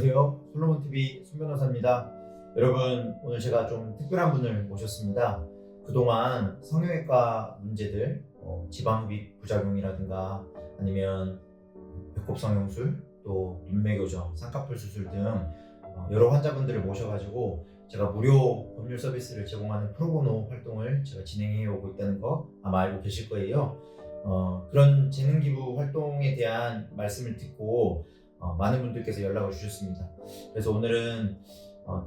안녕하세요. 솔로몬TV 손 변호사입니다. 여러분, 오늘 제가 좀 특별한 분을 모셨습니다. 그동안 성형외과 문제들, 지방흡입 부작용이라든가 아니면 배꼽 성형술, 또 눈매 교정, 쌍꺼풀 수술 등 여러 환자분들을 모셔가지고 제가 무료 법률 서비스를 제공하는 프로보노 활동을 제가 진행해 오고 있다는 거 아마 알고 계실 거예요. 그런 재능기부 활동에 대한 말씀을 듣고 많은 분들께서 연락을 주셨습니다. 그래서 오늘은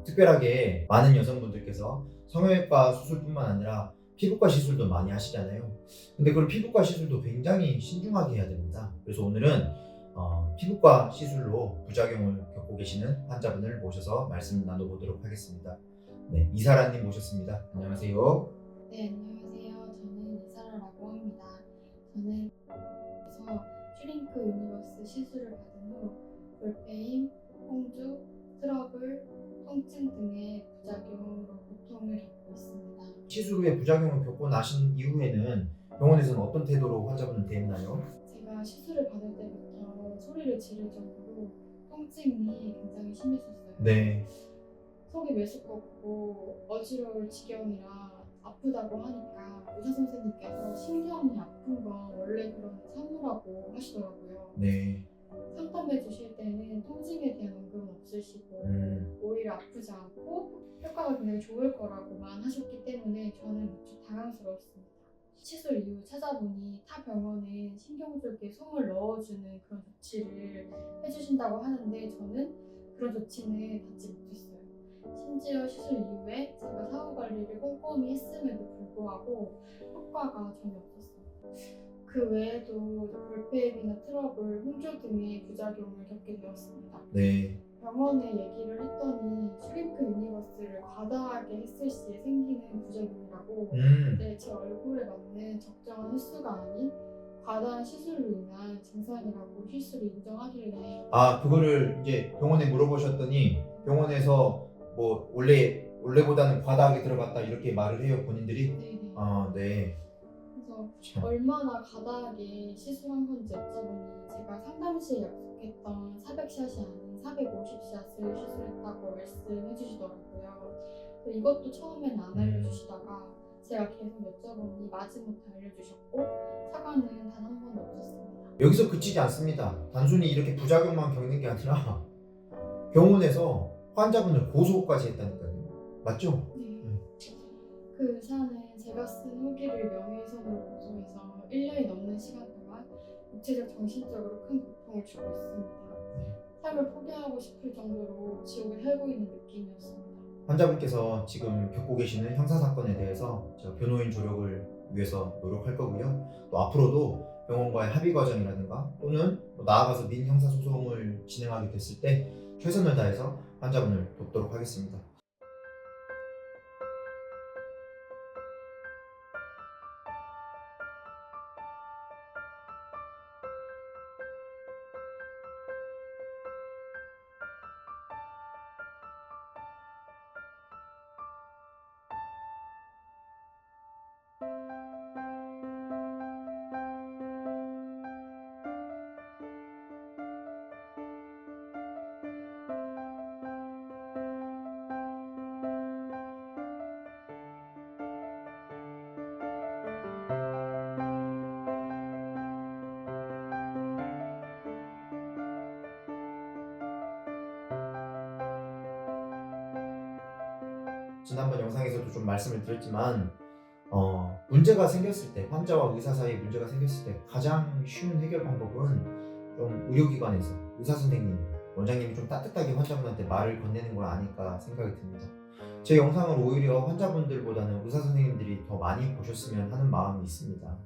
특별하게 많은 여성분들께서 성형외과 수술뿐만 아니라 피부과 시술도 많이 하시잖아요. 근데 그 피부과 시술도 굉장히 신중하게 해야 됩니다. 그래서 오늘은 피부과 시술로 부작용을 겪고 계시는 환자분을 모셔서 말씀 나눠보도록 하겠습니다. 네, 이사라님 모셨습니다. 안녕하세요. 네, 안녕하세요. 저는 이사라라고 합니다. 저는 그래서 슈링크 유니버스 시술을 받은 후 볼페인, 홍주, 트러블, 통증 등의 부작용으로 고통을 겪고 있습니다. 시술 후에 부작용을 겪고 나신 이후에는 병원에서는 어떤 태도로 환자분을 대했나요? 제가 시술을 받을 때부터 소리를 지를 정도로 통증이 굉장히 심했었어요. 네. 속이 메스껍고 어지러울 지경이라 아프다고 하니까 의사 선생님께서 신경이 아픈 건 원래 그런 사무라고 하시더라고요. 네. 상담해 주실 때는 통증에 대한 언급은 없으시고 오히려 아프지 않고 효과가 굉장히 좋을 거라고만 하셨기 때문에 저는 무척 당황스러웠습니다. 시술 이후 찾아보니 타 병원은 신경 쪽에 솜을 넣어주는 그런 조치를 해주신다고 하는데 저는 그런 조치는 받지 못했어요. 심지어 시술 이후에 제가 사후 관리를 꼼꼼히 했음에도 불구하고 효과가 전혀 없었어요. 그 외에도 볼페인이나 트러블, 홍조 등의 부작용을 겪게 되었습니다. 네. 병원에 얘기를 했더니 슈링크 유니버스를 과다하게 했을 시에 생기는 부작용이라고 제 얼굴에 맞는 적정한 횟수가 아닌 과다한 시술로 인한 증상이라고 실수를 인정하길래 그거를 이제 병원에 물어보셨더니 병원에서 뭐 원래보다는 과다하게 들어갔다 이렇게 말을 해요, 본인들이? 네네. 네. 그래서 참. 얼마나 과다하게 시술한 건지 여쭤보니 제가 상담 시에 약속했던 400샷이 아닌 450샷을 시술했다고 말씀해 주시더라고요. 이것도 처음엔 안 알려주시다가 제가 계속 여쭤보니 마지못해 알려주셨고 사과는 단 한 번도 없었습니다. 여기서 그치지 않습니다. 단순히 이렇게 부작용만 겪는 게 아니라 병원에서 환자분을 고소까지 했다니까요. 맞죠? 네. 그 의사는 제가 쓴 후기를 명예훼손으로 고소해서 1년이 넘는 시간 동안 육체적, 정신적으로 큰 고통을 주고 있습니다. 삶을 포기하고 싶을 정도로 지옥에 살고 있는 느낌이었습니다. 환자분께서 지금 겪고 계시는 형사사건에 대해서 제가 변호인 조력을 위해서 노력할 거고요. 또 앞으로도 병원과의 합의 과정이라든가 또는 나아가서 민형사소송을 진행하게 됐을 때 최선을 다해서 환자분을 돕도록 하겠습니다. 지난번 영상에서도 좀 말씀을 드렸지만 문제가 생겼을 때, 환자와 의사 사이에 문제가 생겼을 때 가장 쉬운 해결 방법은 좀 의료기관에서 의사 선생님, 원장님이 좀 따뜻하게 환자분한테 말을 건네는 거 아닐까 생각이 듭니다. 제 영상을 오히려 환자분들보다는 의사 선생님들이 더 많이 보셨으면 하는 마음이 있습니다.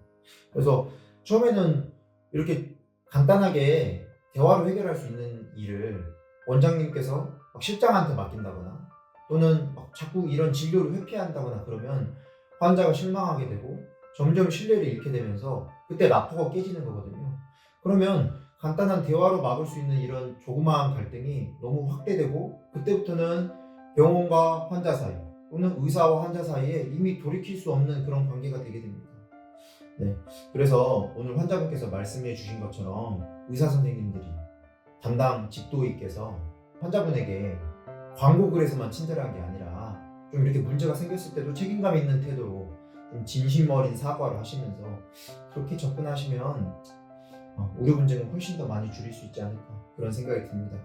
그래서 처음에는 이렇게 간단하게 대화로 해결할 수 있는 일을 원장님께서 막 실장한테 맡긴다거나 또는 막 자꾸 이런 진료를 회피한다거나 그러면 환자가 실망하게 되고 점점 신뢰를 잃게 되면서 그때 라포가 깨지는 거거든요. 그러면 간단한 대화로 막을 수 있는 이런 조그마한 갈등이 너무 확대되고 그때부터는 병원과 환자 사이 또는 의사와 환자 사이에 이미 돌이킬 수 없는 그런 관계가 되게 됩니다. 네, 그래서 오늘 환자분께서 말씀해 주신 것처럼 의사 선생님들이 담당 집도의께서 환자분에게 광고 글에서만 친절한 게 아니라 좀 이렇게 문제가 생겼을 때도 책임감 있는 태도로 좀 진심 어린 사과를 하시면서 그렇게 접근하시면 의료 분쟁은 훨씬 더 많이 줄일 수 있지 않을까 그런 생각이 듭니다.